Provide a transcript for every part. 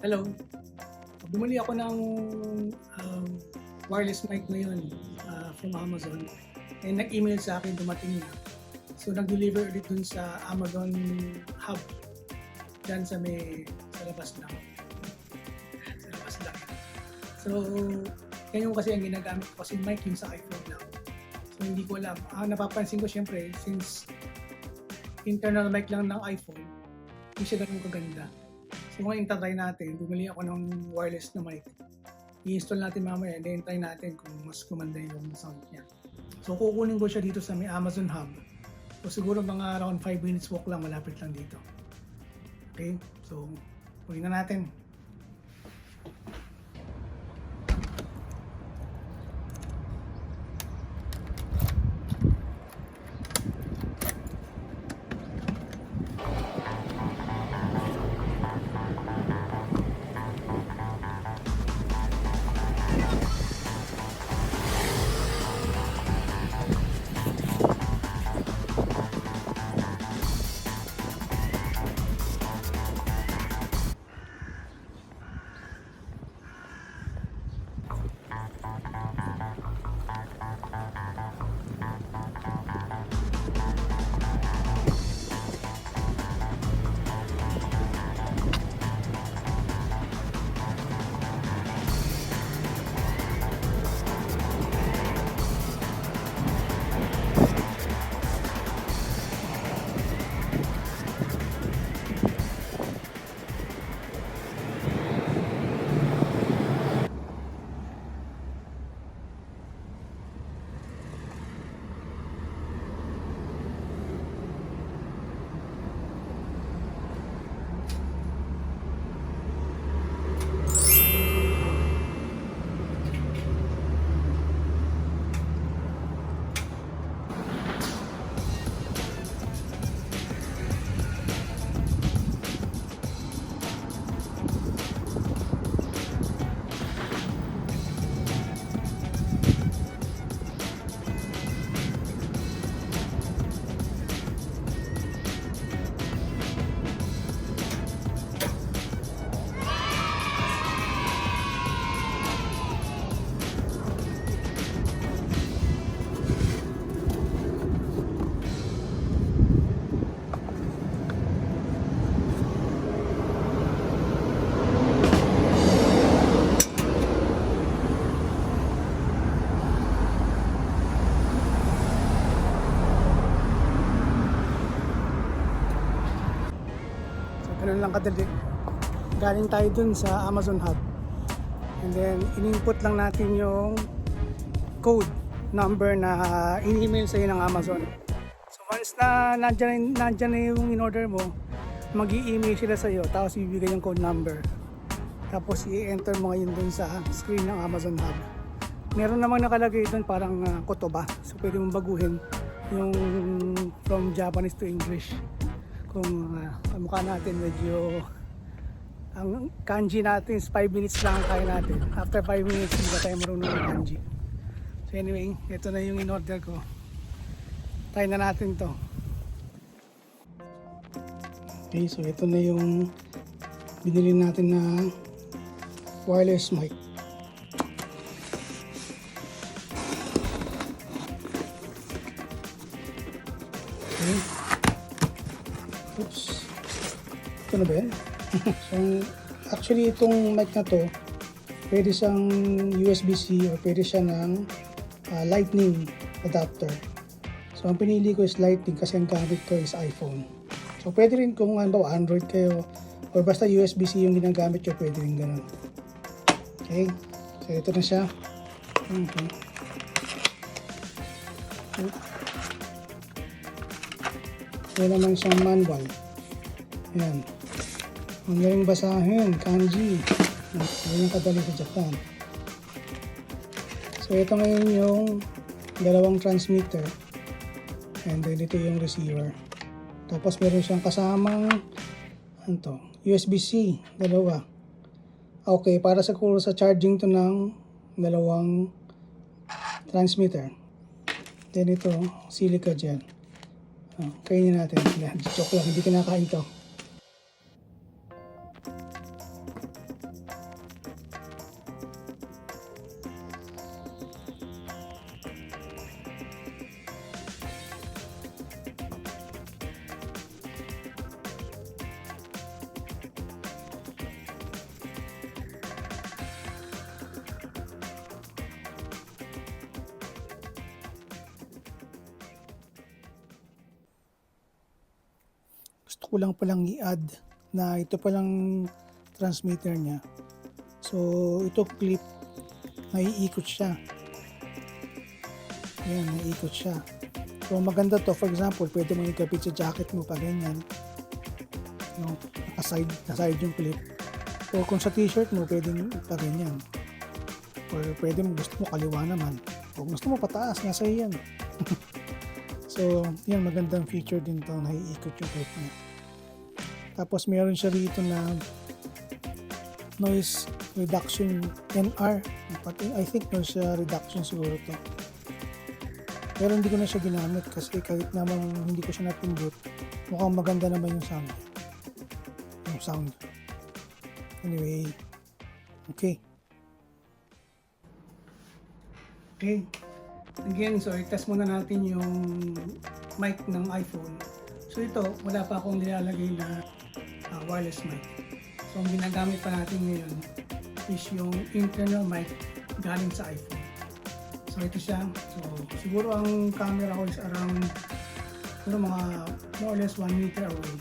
Hello. Bumili ako ng um, wireless mic ngayon from Amazon. And nag-email sa akin, dumating na. So nag-deliver ulit dun sa Amazon Hub. Diyan sa labas lang. Sa labas lang. So, ngayon kasi ang ginagamit ko kasi mic yung sa iPhone lang. So hindi ko alam. Napapansin ko syempre, since internal mic lang ng iPhone, hindi siya ganun kaganda. So ngayon tatry natin, bumili ako ng wireless na mic. I-install natin mamaya, then try natin kung mas kumanda yung sound niya. So kukunin ko siya dito sa may Amazon Hub. So siguro mga around 5 minutes walk lang, malapit lang dito. Okay, so kunin na natin. Ganun lang kadali. Galing tayo dun sa Amazon Hub. And then, in-input lang natin yung code number na in-email sa'yo ng Amazon. So, once na nandyan na yung in-order mo, mag-i-email sila sa'yo, tapos ibibigay yung code number. Tapos, i-enter mo ngayon dun sa screen ng Amazon Hub. Meron namang nakalagay dun parang kotoba. So, pwede mong baguhin yung from Japanese to English. Kung mukha natin medyo ang kanji natin is 5 minutes lang kaya natin. After 5 minutes hindi ba tayo marunong ng kanji. So anyway, ito na yung in-order ko. Try na natin to. Okay, so ito na yung binili natin na wireless mic. Okay. Oops. Ito na ba yan? So, actually itong mic na to, pwede siyang USB-C or pwede siya ng lightning adapter. So ang pinili ko is lightning kasi ang gamit ko is iPhone. So pwede rin kung Android kayo or basta USB-C yung ginagamit nyo, pwede rin ganun. Okay, so ito na siya. Okay. Ito naman siyang manual. Ayan. Ang galing basahin, kanji. Ganyan kadali sa Japan. So ito ngayon yung dalawang transmitter. And then ito yung receiver. Tapos meron siyang kasamang USB-C, dalawa. Okay, para sa charging to ng dalawang transmitter. Then ito, silica gel. Kainin natin. Joke lang, hindi kinakain to. gusto ko lang palang i-add na ito palang transmitter niya. So ito clip, naiikot siya. Ayan, naiikot siya. So maganda to, for example, pwede mo ikapit sa jacket mo pa ganyan. No, naka-side yung clip. O kung sa t-shirt mo, pwedeng pa ganyan. Or pwede mo, gusto mo kaliwa naman. O gusto mo pataas, nasa yan. So, yan, magandang feature din to, naiikot yung clip niya. Tapos meron siya rito na noise reduction NR. I think noise reduction siguro to. Pero hindi ko na siya ginamit kasi kahit naman hindi ko siya napindot, mukhang maganda naman yung sound. Anyway, okay. Again, so i-test muna natin yung mic ng iPhone. So ito, wala pa akong nilalagay na wireless mic. So ang ginagamit pa natin ngayon is yung internal mic galing sa iPhone. So ito siya. So siguro ang camera ko is around mga more or less 1 meter away.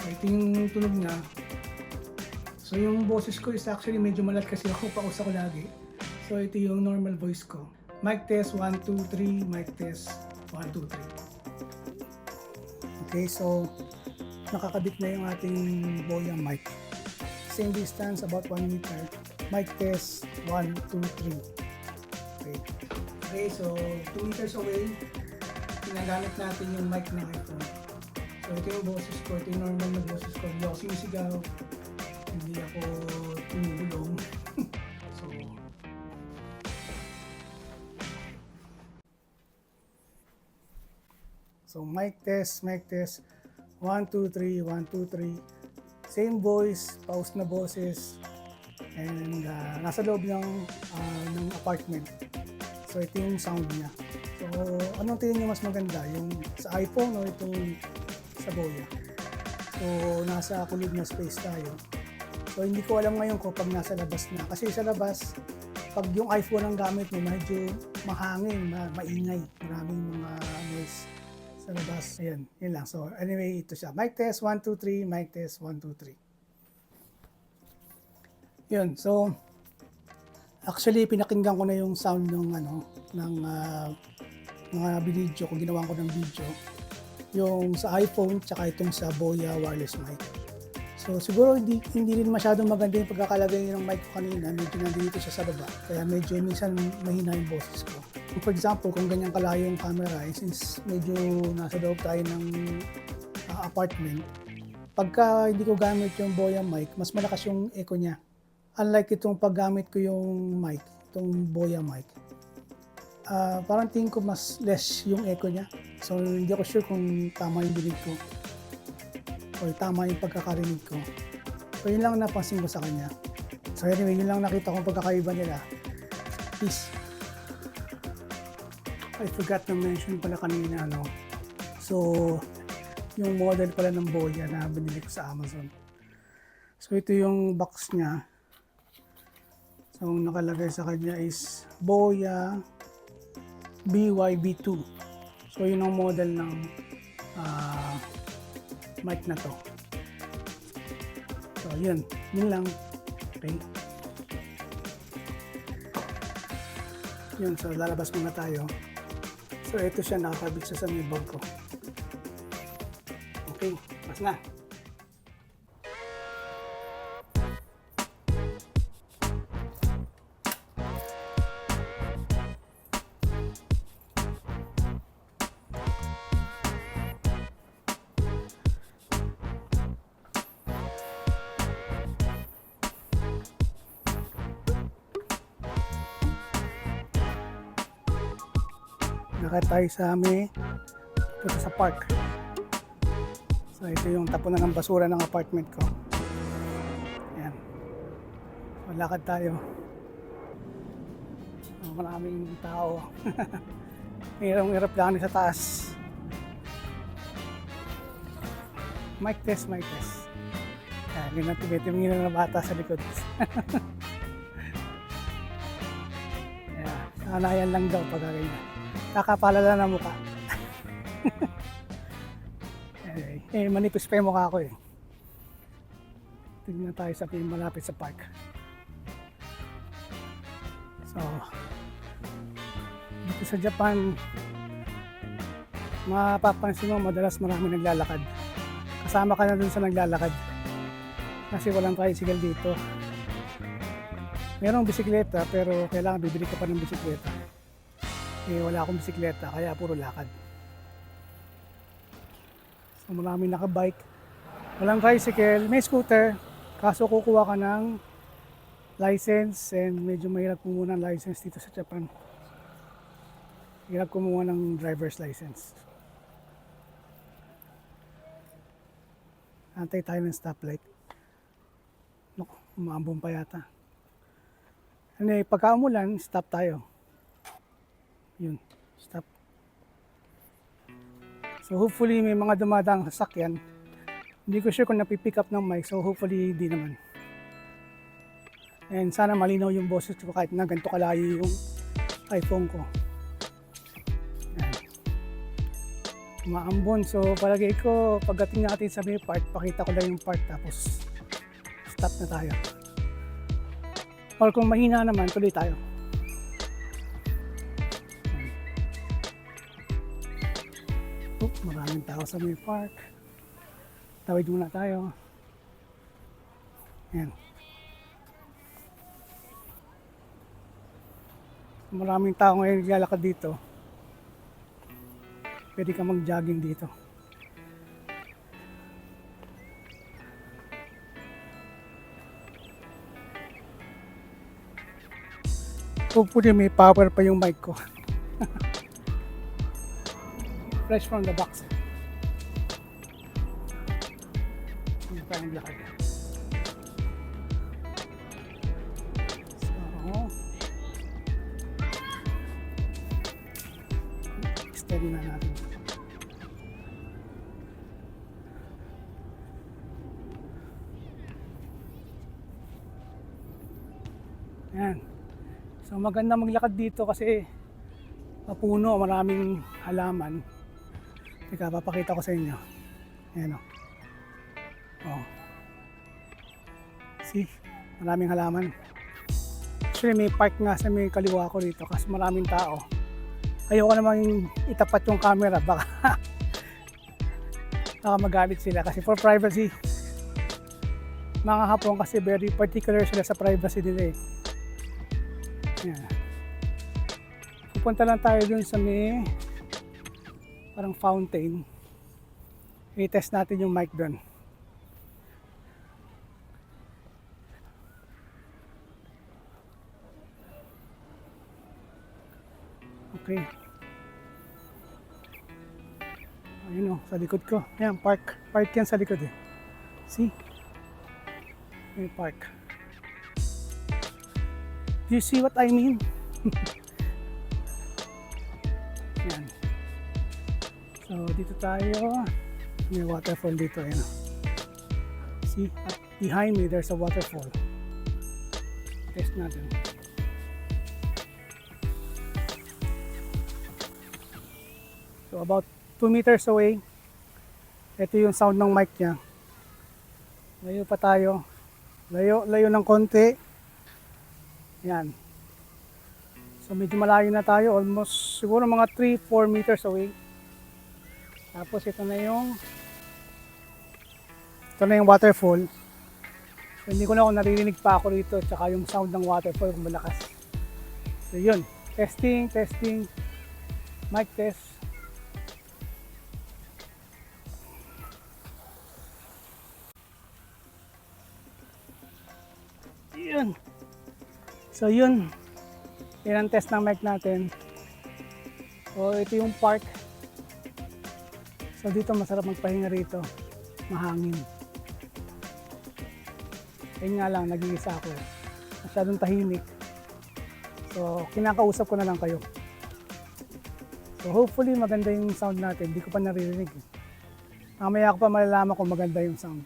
So ito yung tunog niya. So yung boses ko is actually medyo malat kasi ako pausa ko lagi. So ito yung normal voice ko. Mic test 1, 2, 3, mic test 1, 2, 3. Okay, so nakakabit na yung ating Boya mic. Same distance, about 1 meter. Mic test 1, 2, 3. Okay, so 2 meters away, ginagamit natin yung mic ng iPhone. So ito yung boses ko, ito yung normal na boses ko. Hindi ako sinisigaw, hindi ako tumulong. So mic test 1, 2, 3, 1, 2, 3. Same voice, pause na boses, and nasa loob ng apartment. So ito yung sound niya. So anong tingin niyo mas maganda, yung sa iPhone o itong sa Boya? So nasa kulig na space tayo. So hindi ko alam ngayon kung pag nasa labas na, kasi sa labas pag yung iPhone ang gamit mo medyo mahangin, maingay, maraming mga noise sa labas. Ayan, yun lang. So anyway, ito siya. Mic test 1, 2, 3, mic test 1, 2, 3. Yun, so actually pinakinggan ko na yung sound ng mga video ko, ginawa ko ng video. Yung sa iPhone tsaka itong sa Boya wireless mic. So siguro hindi rin masyadong maganda yung pagkakalagay ng mic ko kanina, medyo nandito siya sa baba. Kaya medyo minsan mahina yung boses ko. For example, kung ganyan kalayo yung camera, since medyo nasa loob tayo ng apartment, pagka hindi ko gamit yung Boya mic, mas malakas yung echo niya. Unlike itong paggamit ko yung mic, itong Boya mic, parang tingin ko mas less yung echo niya. So hindi ako sure kung tama yung dinig ko o tama yung pagkakarinig ko. So yun lang napansin ko sa kanya. So anyway, yun lang nakita kong pagkakaiba nila. Peace. I forgot na mention pala kanina, so yung model pala ng Boya na binili ko sa Amazon. So ito yung box niya. So ang nakalagay sa kanya is Boya BYB2. So yun ang model ng mic na to. So yun lang. Okay. Yun, so lalabas muna tayo. So ito siya, nakakabit siya sa may bag ko. Okay, pas na. Lakad tayo sa punta sa park. So ito yung tapunan ng basura ng apartment ko. Ayan. So, lakad tayo. So, maraming tao. Hirap lang sa taas. Mic test. Ayan, tingnan na bata sa likod. Ayan, sanayan lang daw pag ganyan. Kakapalala na mukha. Eh, manipis pa yung mukha ko eh. Tignan tayo sa malapit sa park. So, dito sa Japan, mapapansin mo madalas marami naglalakad. Kasama ka na dun sa naglalakad. Kasi walang tricycle dito. Merong bisikleta pero kailangan bibili ka pa ng bisikleta. Eh, wala akong bisikleta kaya puro lakad. So, marami nakabike. Walang tricycle, may scooter. Kaso kukuha ka ng license and medyo mahirap kumuha ng license dito sa Japan. Hirap kumuha ng driver's license. Antay tayo ng stoplight. Naku, umaambon pa yata. Ano eh, pagka umulan, stop tayo. Yun, stop. So hopefully may mga dumadaang sasakyan. Hindi ko sure kung napipick up ng mic, so hopefully hindi naman. And sana malinaw yung boses ko kahit na ganito kalayo yung iPhone ko. Yan. Maambon, so palagay ko pagdating natin sa may part, pakita ko lang yung part tapos stop na tayo. Or kung mahina naman, tuloy tayo. Maraming tao sa may park. Tawid muna tayo. Ayan. Maraming tao ngayon naglalakad dito. Pwede ka mag-jogging dito. Hopefully may power pa yung mic ko. Fresh from the box. Hindi pa yung lakad. So, steady na natin. Ayan. So maganda maglakad dito kasi mapuno, maraming halaman. Teka, papakita ko sa inyo. Ayan o. Oh. See? Maraming halaman. Actually, may park nga sa may kaliwa ko dito kasi maraming tao. Ayoko naman itapat yung camera. Baka magalit sila kasi for privacy. Mga Hapon kasi very particular sila sa privacy nila eh. Ayan. Pupunta lang tayo dun sa may parang fountain. I-test natin yung mic doon. Okay. Ayun o, sa likod ko. Ayan, park. Park yan sa likod eh. See? May park. Do you see what I mean? Ayan. So, dito tayo. May waterfall dito. Ayan. See? At behind me, there's a waterfall. Test natin. So, about 2 meters away. Ito yung sound ng mic niya. Layo pa tayo. Layo ng konti. Ayan. So, medyo malayo na tayo. Almost, siguro mga 3-4 meters away. Tapos ito na yung waterfall. So, hindi ko na kung naririnig pa ako rito tsaka yung sound ng waterfall kung malakas. So yun, testing, mic test. Yun. So yun, yan ang test ng mic natin. So ito yung park. So dito masarap magpahinga rito, mahangin. Ayun nga lang, nag-iisa ako. Masyadong tahimik. So kinakausap ko na lang kayo. So hopefully maganda yung sound natin, hindi ko pa naririnig. Mamaya ko pa malalaman kung maganda yung sound.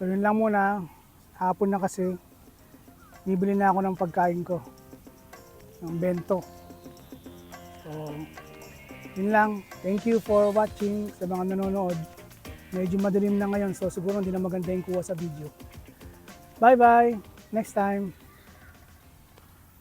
So yun lang muna, hapon na kasi. Bibili na ako ng pagkain ko, ng bento. So yun lang. Thank you for watching sa mga nanonood. Medyo madilim na ngayon, so siguro hindi na maganda yung kuha sa video. Bye-bye! Next time!